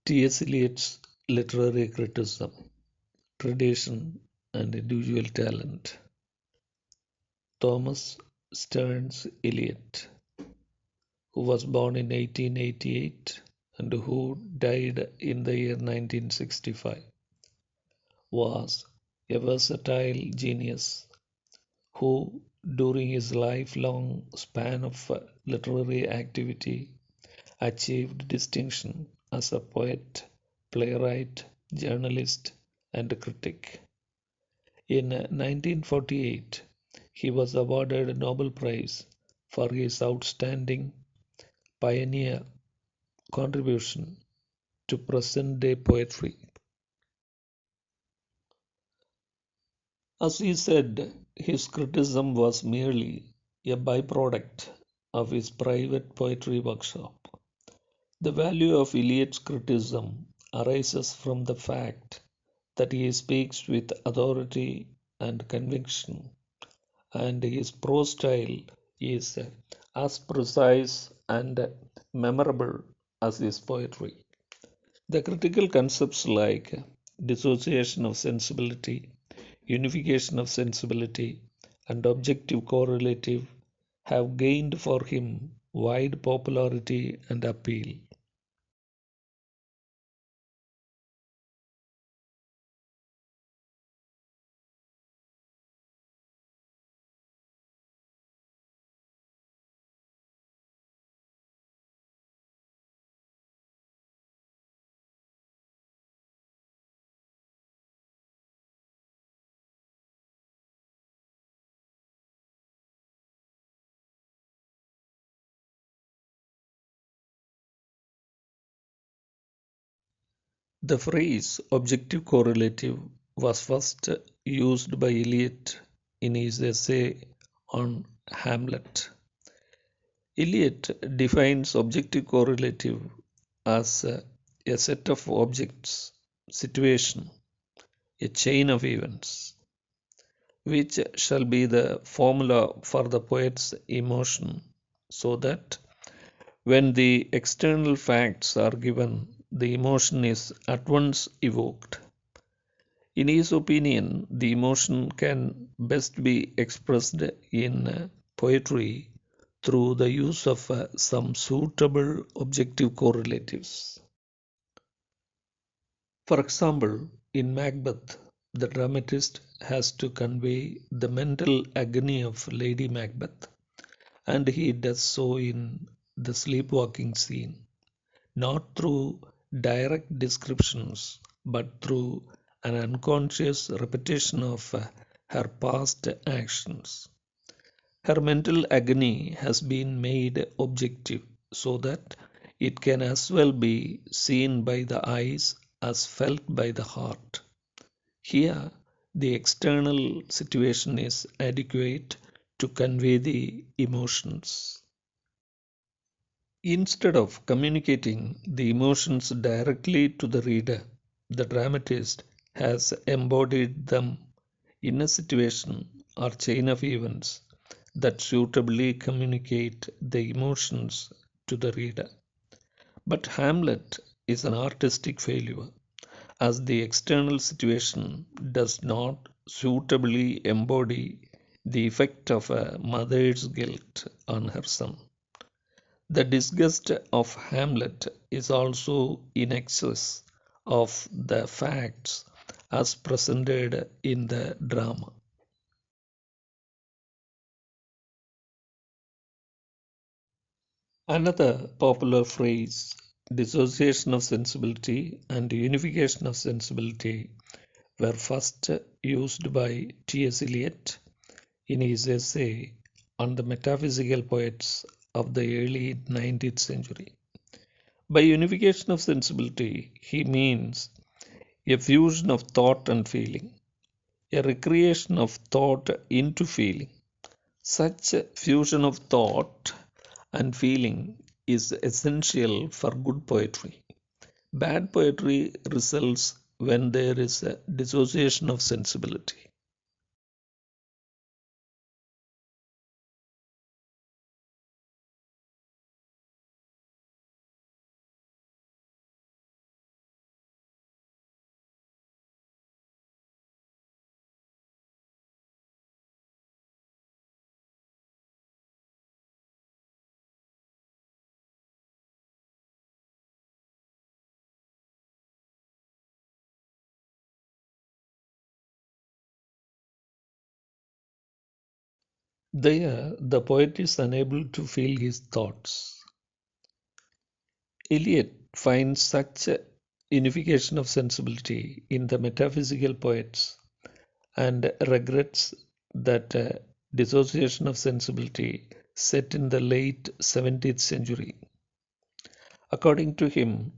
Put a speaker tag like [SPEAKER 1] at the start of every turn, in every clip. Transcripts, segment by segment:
[SPEAKER 1] T.S. Eliot's literary criticism, tradition, and individual talent. Thomas Stearns Eliot, who was born in 1888 and who died in the year 1965, was a versatile genius who, during his lifelong span of literary activity, achieved distinction as a poet, playwright, journalist, and critic. In 1948, he was awarded a Nobel Prize for his outstanding pioneer contribution to present-day poetry. As he said, his criticism was merely a byproduct of his private poetry workshop. The value of Eliot's criticism arises from the fact that he speaks with authority and conviction, and his prose style is as precise and memorable as his poetry. The critical concepts like dissociation of sensibility, unification of sensibility, and objective correlative have gained for him wide popularity and appeal. The phrase objective correlative was first used by Eliot in his essay on Hamlet. Eliot defines objective correlative as a set of objects, situation, a chain of events, which shall be the formula for the poet's emotion, so that when the external facts are given, the emotion is at once evoked. In his opinion, the emotion can best be expressed in poetry through the use of some suitable objective correlatives. For example, in Macbeth, the dramatist has to convey the mental agony of Lady Macbeth, and he does so in the sleepwalking scene, not through direct descriptions, but through an unconscious repetition of her past actions. Her mental agony has been made objective so that it can as well be seen by the eyes as felt by the heart. Here, the external situation is adequate to convey the emotions. Instead of communicating the emotions directly to the reader, the dramatist has embodied them in a situation or chain of events that suitably communicate the emotions to the reader. But Hamlet is an artistic failure, as the external situation does not suitably embody the effect of a mother's guilt on her son. The disgust of Hamlet is also in excess of the facts as presented in the drama. Another popular phrase, dissociation of sensibility and unification of sensibility, were first used by T.S. Eliot in his essay on the metaphysical poets of the early 19th century. By unification of sensibility, he means a fusion of thought and feeling, a recreation of thought into feeling. Such fusion of thought and feeling is essential for good poetry. Bad poetry results when there is a dissociation of sensibility. There, the poet is unable to feel his thoughts. Eliot finds such a unification of sensibility in the metaphysical poets and regrets that dissociation of sensibility set in the late 17th century. According to him,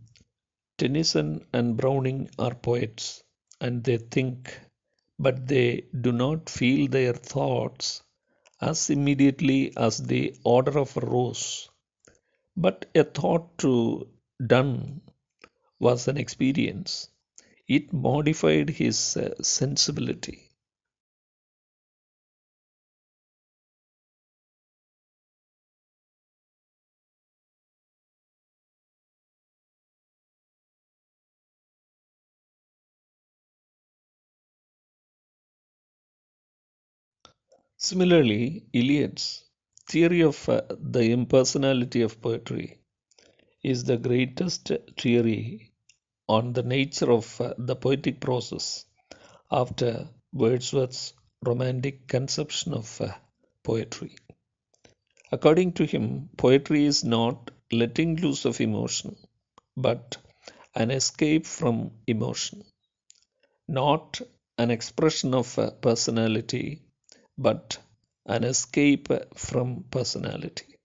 [SPEAKER 1] Tennyson and Browning are poets, and they think, but they do not feel their thoughts as immediately as the odor of a rose. But a thought to Donne was an experience. It modified his sensibility. Similarly, Eliot's theory of the impersonality of poetry is the greatest theory on the nature of the poetic process after Wordsworth's romantic conception of poetry. According to him, poetry is not letting loose of emotion, but an escape from emotion, not an expression of personality, but an escape from personality.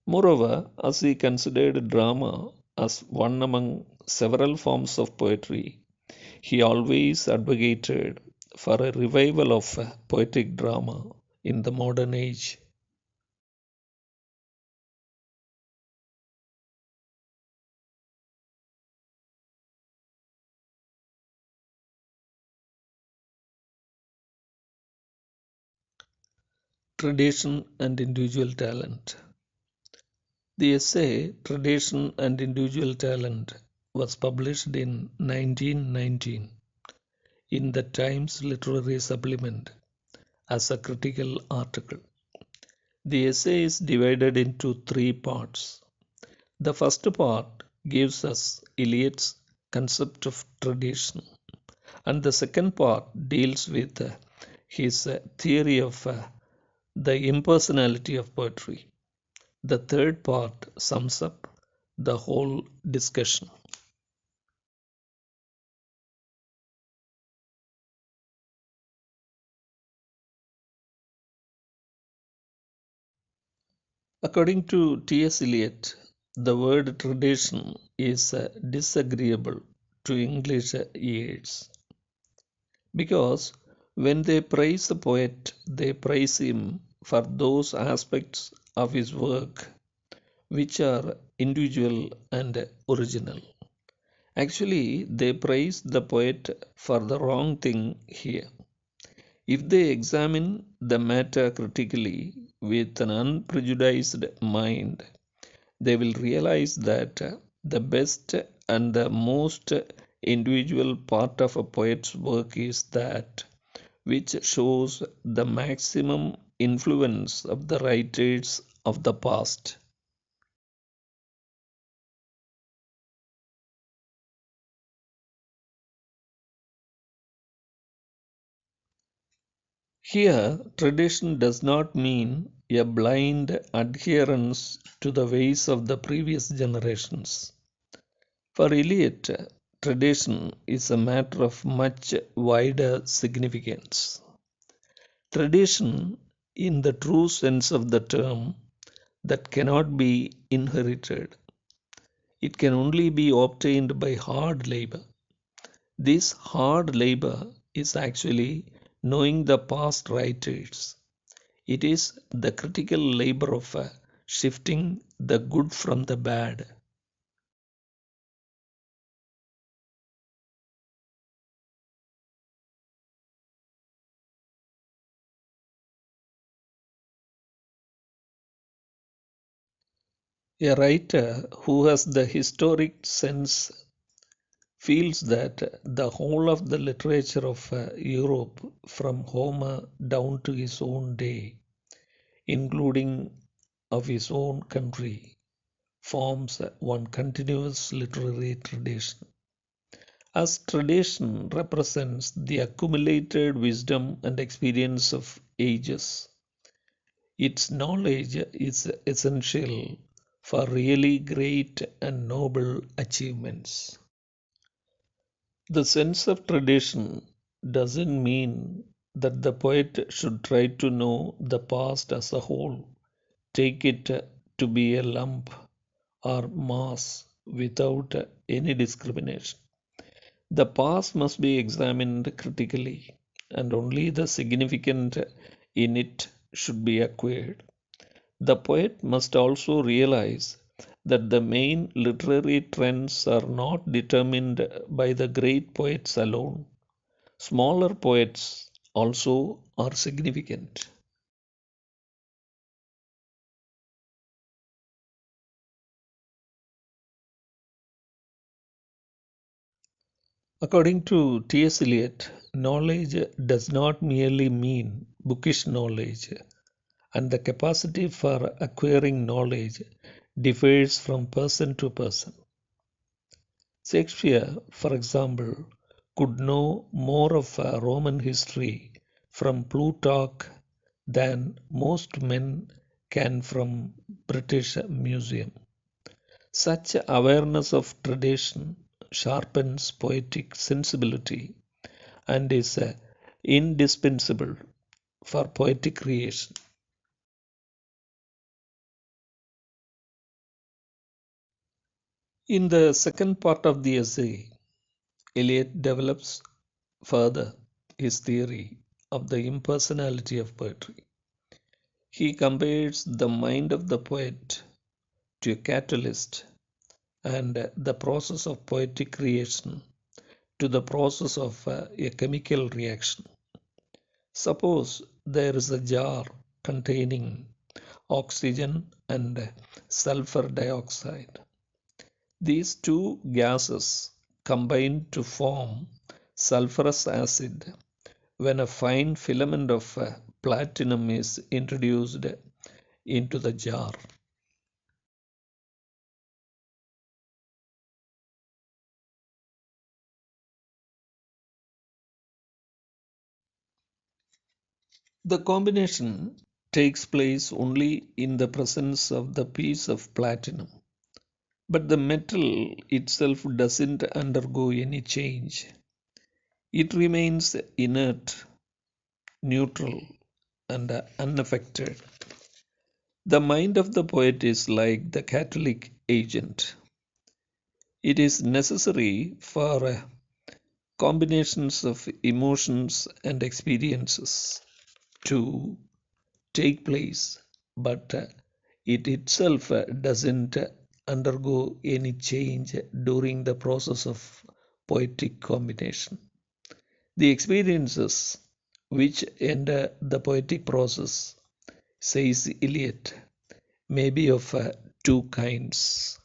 [SPEAKER 1] Moreover, as he considered drama as one among several forms of poetry, he always advocated for a revival of poetic drama in the modern age. Tradition and individual talent. The essay Tradition and Individual Talent was published in 1919 in the Times Literary Supplement as a critical article. The essay is divided into three parts. The first part gives us Eliot's concept of tradition, and the second part deals with his theory of the impersonality of poetry. The third part sums up the whole discussion. According to T.S. Eliot, the word tradition is disagreeable to English ears because when they praise a poet, they praise him for those aspects of his work which are individual and original. Actually, they praise the poet for the wrong thing here. If they examine the matter critically with an unprejudiced mind, they will realize that the best and the most individual part of a poet's work is that which shows the maximum influence of the writers of the past. Here, tradition does not mean a blind adherence to the ways of the previous generations. For Eliot, tradition is a matter of much wider significance. Tradition, in the true sense of the term, that cannot be inherited. It can only be obtained by hard labor. This hard labor is actually knowing the past writers. It is the critical labor of shifting the good from the bad. A writer who has the historic sense feels that the whole of the literature of Europe, from Homer down to his own day, including of his own country, forms one continuous literary tradition. As tradition represents the accumulated wisdom and experience of ages, Its knowledge is essential for really great and noble achievements. The sense of tradition doesn't mean that the poet should try to know the past as a whole, take it to be a lump or mass without any discrimination. The past must be examined critically, and only the significant in it should be acquired. The poet must also realize that the main literary trends are not determined by the great poets alone. Smaller poets also are significant. According to T.S. Eliot, knowledge does not merely mean bookish knowledge, and the capacity for acquiring knowledge differs from person to person. Shakespeare, for example, could know more of Roman history from Plutarch than most men can from British Museum. Such awareness of tradition sharpens poetic sensibility and is indispensable for poetic creation. In the second part of the essay, Eliot develops further his theory of the impersonality of poetry. He compares the mind of the poet to a catalyst and the process of poetic creation to the process of a chemical reaction. Suppose there is a jar containing oxygen and sulfur dioxide. These two gases combine to form sulfurous acid when a fine filament of platinum is introduced into the jar. The combination takes place only in the presence of the piece of platinum, but the metal itself doesn't undergo any change. It remains inert, neutral, and unaffected. The mind of the poet is like the catalytic agent. It is necessary for combinations of emotions and experiences to take place, but it itself doesn't undergo any change during the process of poetic combination. The experiences which enter the poetic process, says Eliot, may be of two kinds.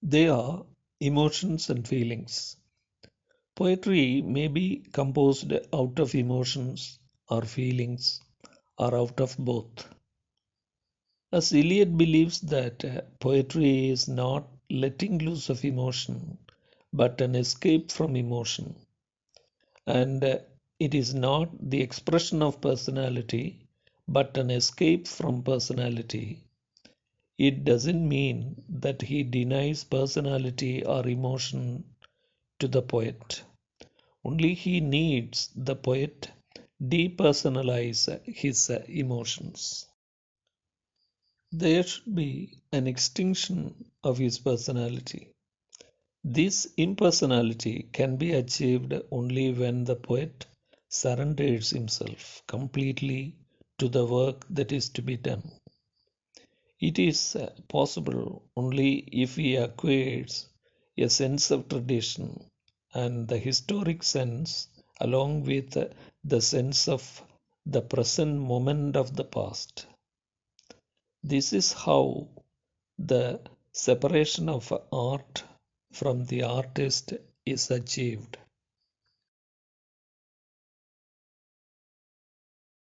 [SPEAKER 1] They are emotions and feelings. Poetry may be composed out of emotions or feelings or out of both. As Eliot believes that poetry is not letting loose of emotion, but an escape from emotion, and it is not the expression of personality, but an escape from personality. It doesn't mean that he denies personality or emotion to the poet. Only he needs the poet depersonalize his emotions. There should be an extinction of his personality. This impersonality can be achieved only when the poet surrenders himself completely to the work that is to be done. It is possible only if he acquires a sense of tradition and the historic sense, along with the sense of the present moment of the past. This is how the separation of art from the artist is achieved.